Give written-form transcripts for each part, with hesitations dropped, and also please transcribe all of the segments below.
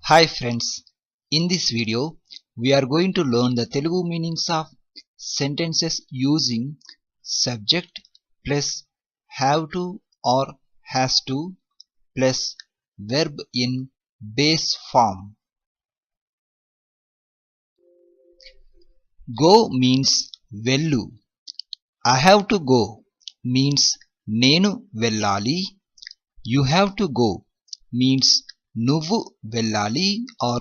Hi friends, in this video we are going to learn the Telugu meanings of sentences using subject plus have to or has to plus verb in base form. Go means vellu. I have to go means nenu vellali. You have to go means నువ్వు వెళ్ళాలి or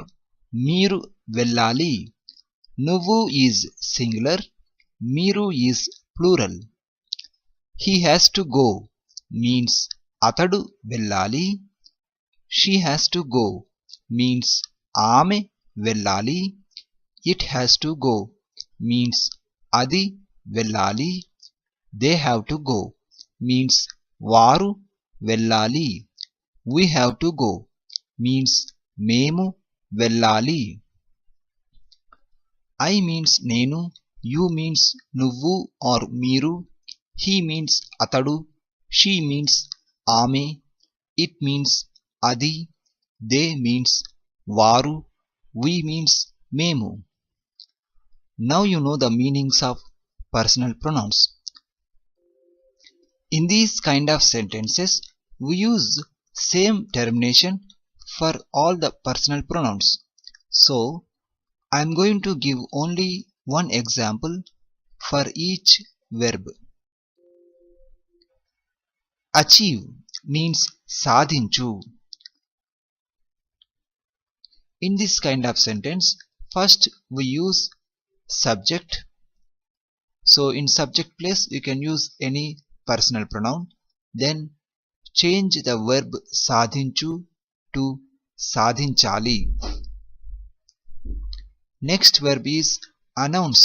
మీరు వెళ్ళాలి. నువ్వు is singular, మీరు is plural. He has to go means అతడు వెళ్ళాలి. She has to go means ఆమె వెళ్ళాలి. It has to go means అది వెళ్ళాలి. They have to go means వారు వెళ్ళాలి. We have to go means మేము వెళ్ళాలి. I means నేను, you means నువ్వు or మీరు, he means అతడు, she means ఆమె, it means అది, they means వారు, we means మేము. Now you know the meanings of personal pronouns. In these kind of sentences we use same termination for all the personal pronouns. So I am going to give only one example for each verb. Achieve means sadhinchu. In this kind of sentence first we use subject. So in subject place you can use any personal pronoun, then change the verb sadhinchu to sadhinchali. Next verb is announce.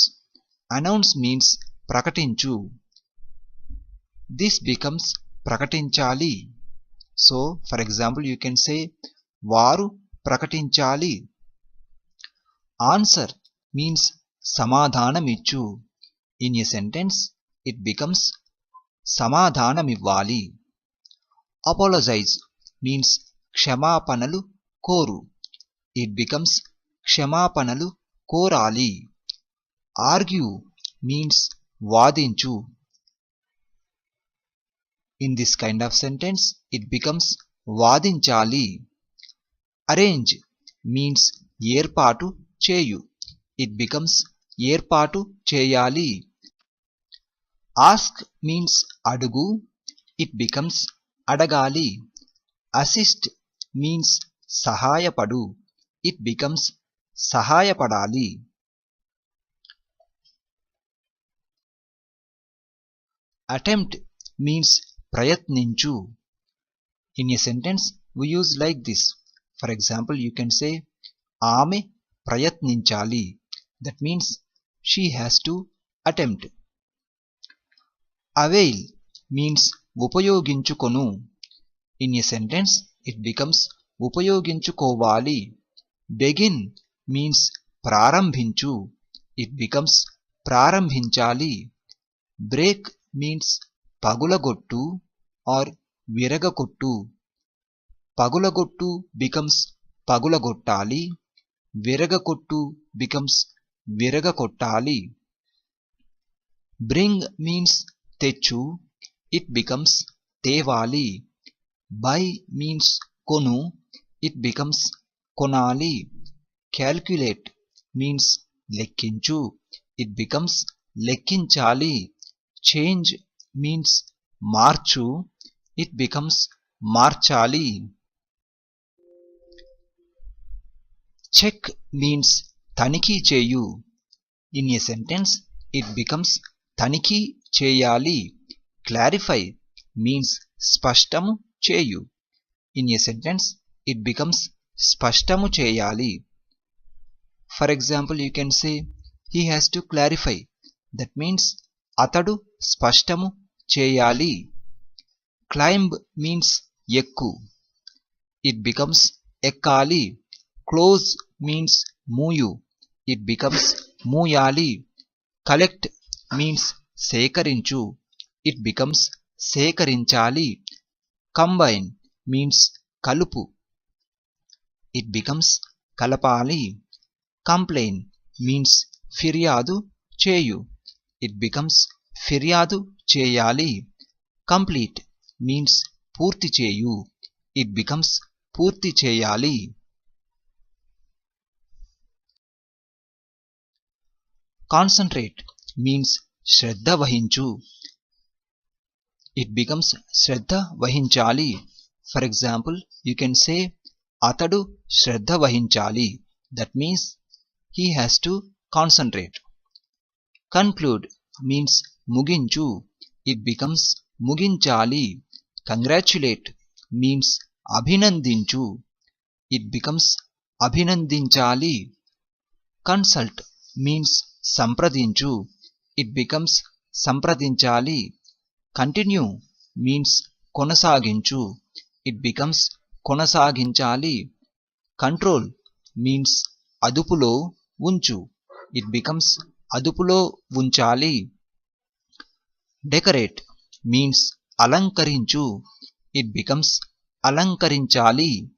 Announce means prakatinchu. This becomes prakatinchali. So for example you can say varu prakatinchali. Answer means samadhanamichu. In a sentence it becomes samadhanamivvali. Apologize means క్షమాపణలు కోరు. It becomes క్షమాపణలు కోరాలి. Argue means వాదించు. In this kind of sentence it becomes వాదించాలి. Arrange means ఏర్పాటు చేయు. It becomes ఏర్పాటు చేయాలి. Ask means అడుగు. It becomes అడగాలి. Assist means సహాయపడు. It becomes సహాయపడాలి. Attempt means ప్రయత్నించు. In a sentence we use like this. For example you can say ఆమె ప్రయత్నించాలి. That means she has to attempt. Avail means ఉపయోగించుకొను. In a sentence it becomes ఉపయోగించుకోవాలి. Begin means ప్రారంభించు. It becomes ప్రారంభించాలి. Break means పగులగొట్టు or విరగకొట్టు. పగులగొట్టు becomes పగులగొట్టాలి. విరగకొట్టు becomes విరగకొట్టాలి. Bring means తెచ్చు. It becomes తేవాలి. Buy means కొను. It becomes కొనాలి. Calculate means లెక్కించు. It becomes లెక్కించాలి. Change means March. It becomes మార్చాలి. Check means తనిఖీ చేయు. In a sentence it becomes తనిఖీ చేయాలి. Clarify means స్పష్టము చేయు. In a sentence it becomes స్పష్టము చేయాలి. For example you can say he has to clarify. That means అతడు స్పష్టము చేయాలి. Climb means ఎక్కు. It becomes ఎక్కాలి. Close means మూయు. It becomes మూయాలి. Collect means సేకరించు. It becomes సేకరించాలి. Combine means కలుపు. it becomes కలపాలి. complain means ఫిర్యాదు చేయు, it becomes ఫిర్యాదు చేయాలి. complete means పూర్తి చేయు, it becomes పూర్తి చేయాలి. concentrate means Shraddha వహించు, it becomes శ్రద్ధ వహించాలి. for example, you can say అతడు శ్రద్ధ వహించాలి, that means he has to concentrate. conclude means ముగించు, it becomes ముగించాలి. congratulate means అభినందించు, it becomes అభినందించాలి. consult means సంప్రదించు, it becomes సంప్రదించాలి. continue means కొనసాగించు, it becomes కొనసాగించాలి. control means అదుపులో ఉంచు, it becomes అదుపులో ఉంచాలి. decorate means అలంకరించు, it becomes అలంకరించాలి.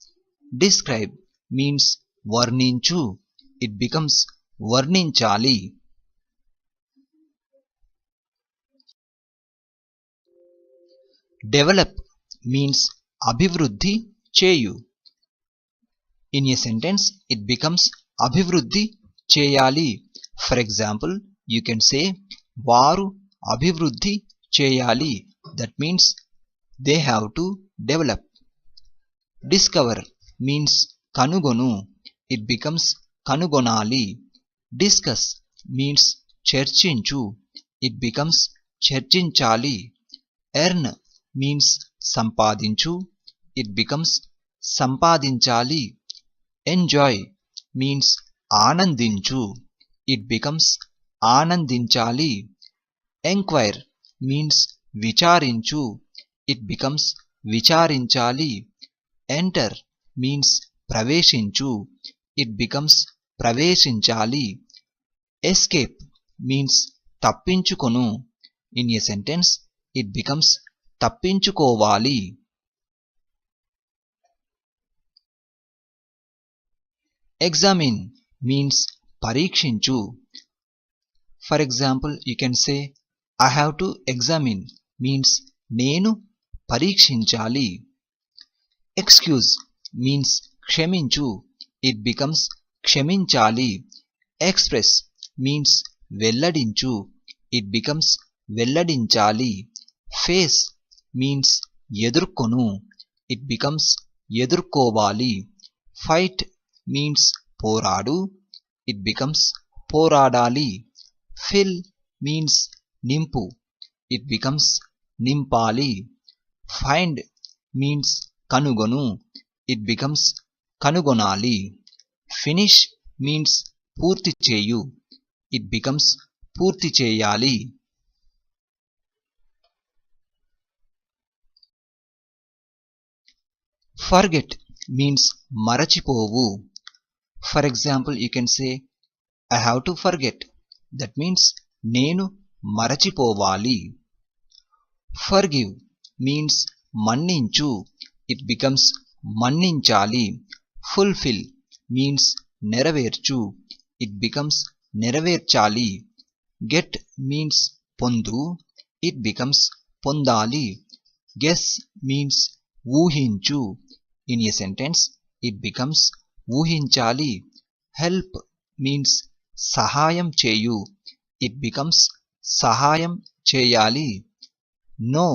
describe means వర్ణించు, it becomes వర్ణించాలి. develop means అభివృద్ధి చేయు, in a sentence it becomes అభివృద్ధి చేయాలి. for example, you can say వారు అభివృద్ధి చేయాలి, that means they have to develop. discover means కనుగొను, it becomes కనుగొనాలి. discuss means చర్చించు, it becomes చర్చించాలి. earn means సంపాదించు, it becomes సంపాదించాలి. enjoy means ఆనందించు, it becomes ఆనందించాలి. enquire means విచారించు, it becomes విచారించాలి. enter means ప్రవేశించు, it becomes ప్రవేశించాలి. escape means తప్పించుకొను, in a sentence it becomes తప్పించుకోవాలి. examine means పరీక్షించు. for example, you can say I have to examine means నేను పరీక్షించాలి. excuse means క్షమించు, it becomes క్షమించాలి. express means వెల్లడించు, it becomes వెల్లడించాలి. face means ఎదుర్కొను, it becomes ఎదుర్కోవాలి. fight means పోరాడు, it becomes పోరాడాలి. fill means నింపు, it becomes నింపాలి. find means కనుగొను, it becomes కనుగొనాలి. finish means పూర్తి చేయు, it becomes పూర్తి చేయాలి. forget means మరచిపోవు. for example, you can say I have to forget, that means నేను మరచిపోవాలి. forgive means మన్నించు, it becomes మన్నించాలి. fulfill means నెరవేర్చు, it becomes నెరవేర్చాలి. get means పొందు, it becomes పొందాలి. guess means ఊహించు, in a sentence it becomes ఊహించాలి. help means సహాయం చేయు, it becomes సహాయం చేయాలి. know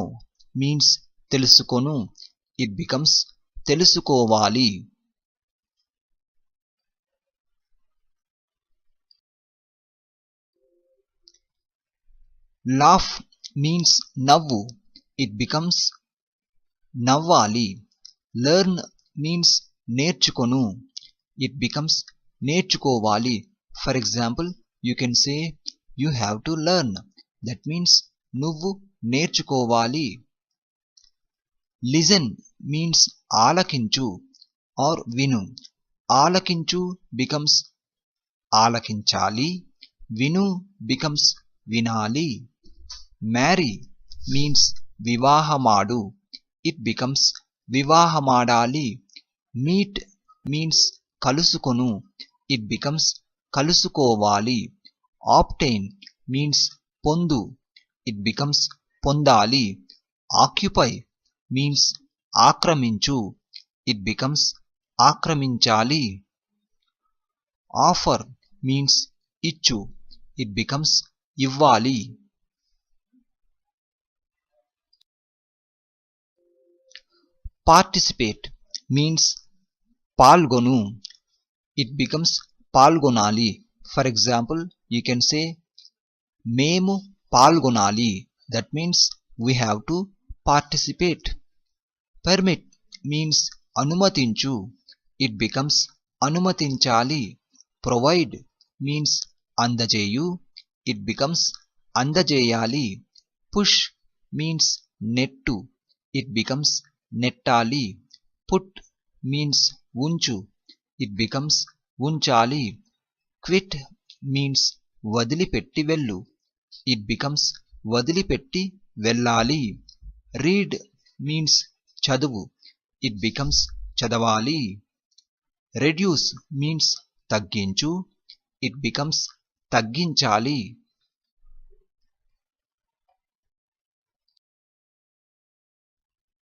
means తెలుసుకొను, it becomes తెలుసుకోవాలి. laugh means నవ్వు, it becomes నవ్వాలి. learn means నేర్చుకొను, it becomes నేర్చుకోవాలి. for example, you can say you have to learn, that means నువ్వు నేర్చుకోవాలి. listen means ఆలకించు or విను, ఆలకించు becomes ఆలకించాలి, విను becomes వినాలి. marry means వివాహమాడు, it becomes వివాహమాడాలి. meet means కలుసుకొను. It becomes కలుసుకోవాలి. Obtain means పొందు. It becomes పొందాలి. Occupy means ఆక్రమించు. It becomes ఆక్రమించాలి. Offer means ఇచ్చు. It becomes ఇవ్వాలి. Participate means పాల్గొను. It becomes పాల్గొనాలి. For example, you can say మేము పాల్గొనాలి. That means we have to participate. Permit means అనుమతించు. It becomes అనుమతించాలి. Provide means అందజేయు. It becomes అందజేయాలి. Push means net. It becomes నెట్టాలి. Put means ఉంచు. It becomes ఉంచాలి. Quit means వదిలిపెట్టి వెళ్ళు. It becomes వదిలిపెట్టి వెళ్ళాలి. Read means చదువు. It becomes చదవాలి. Reduce means తగ్గించు. It becomes తగ్గించాలి.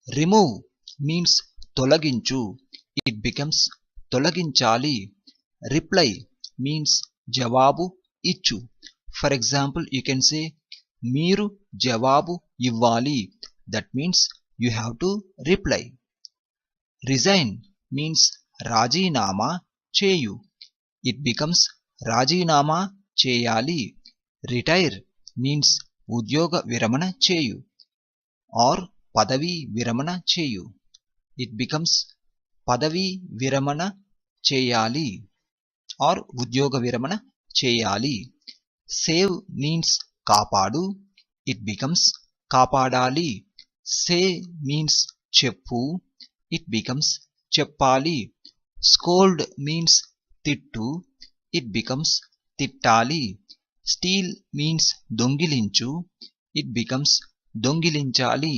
Remove means తొలగించు. It becomes తొలగించాలి. Reply means జవాబు ఇచ్చు. For example, you can say మీరు జవాబు ఇవ్వాలి. That means you have to reply. Resign means రాజీనామా చేయు. It becomes రాజీనామా చేయాలి. Retire means ఉద్యోగ విరమణ చేయు or పదవీ విరమణ చేయు. It becomes పదవీ విరమణ చేయాలి or ఉద్యోగ విరమణ చేయాలి. Save means కాపాడు. It becomes కాపాడాలి. Say means చెప్పు. It becomes చెప్పాలి. Scold means తిట్టు. It becomes తిట్టాలి. Steal means దొంగిలించు. It becomes దొంగిలించాలి.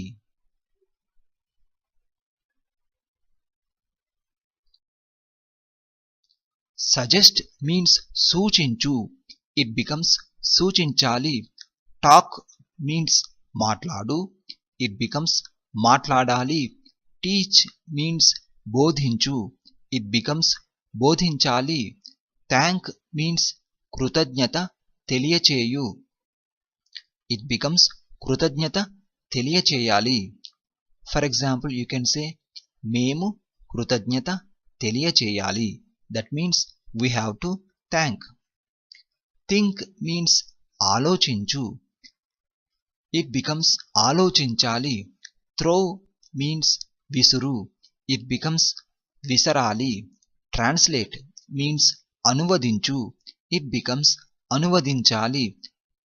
Suggest means సూచించు. It becomes సూచించాలి. Talk means మాట్లాడు. It becomes మాట్లాడాలి. Teach means బోధించు. It becomes బోధించాలి. Thank means కృతజ్ఞత తెలియచేయు. It becomes కృతజ్ఞత తెలియచేయాలి. For example, you can say మేము కృతజ్ఞత తెలియచేయాలి. That means we have to thank. Think means ఆలోచించు. It becomes ఆలోచించాలి. Throw means విసురు. It becomes విసరాలి. Translate means అనువదించు. It becomes అనువదించాలి.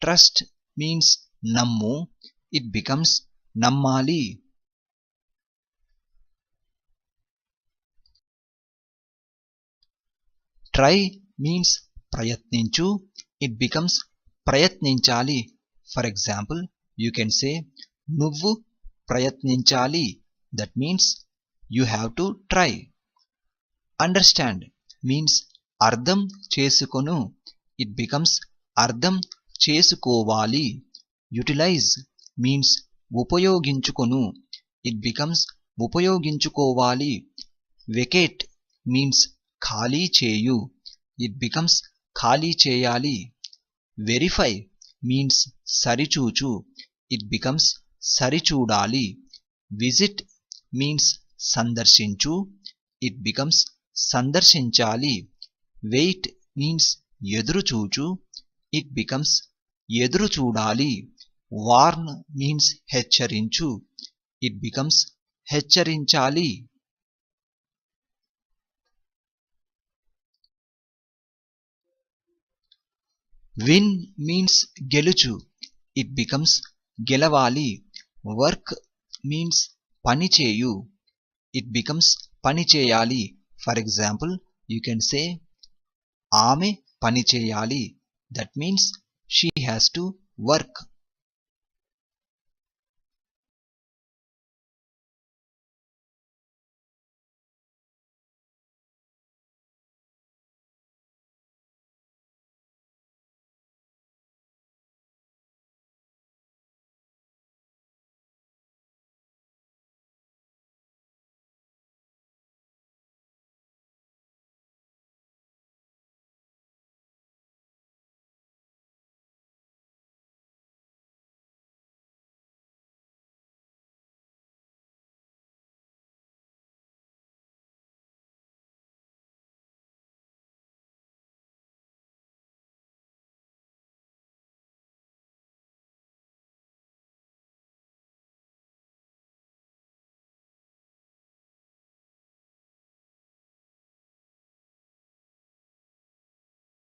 Trust means నమ్ము. It becomes నమ్మాలి. Try means ప్రయత్నించు. It becomes ప్రయత్నించాలి. For example, you can say నువ్వు ప్రయత్నించాలి. That means you have to try. Understand means అర్థం చేసుకొను. It becomes అర్థం చేసుకోవాలి. Utilize means ఉపయోగించుకొను. It becomes ఉపయోగించుకోవాలి. Vacate means ఖాళీ చేయు. It becomes ఖాళీ చేయాలి. Verify means సరిచూచు. It becomes సరిచూడాలి. Visit means సందర్శించు. It becomes సందర్శించాలి. Wait means ఎదురుచూచు. It becomes ఎదురుచూడాలి. Warn means హెచ్చరించు. It becomes హెచ్చరించాలి. Win means గెలుచు. It becomes గెలవాలి. Work means పని చేయు. It becomes పని చేయాలి. For example, you can say ఆమె పని చేయాలి. That means she has to work.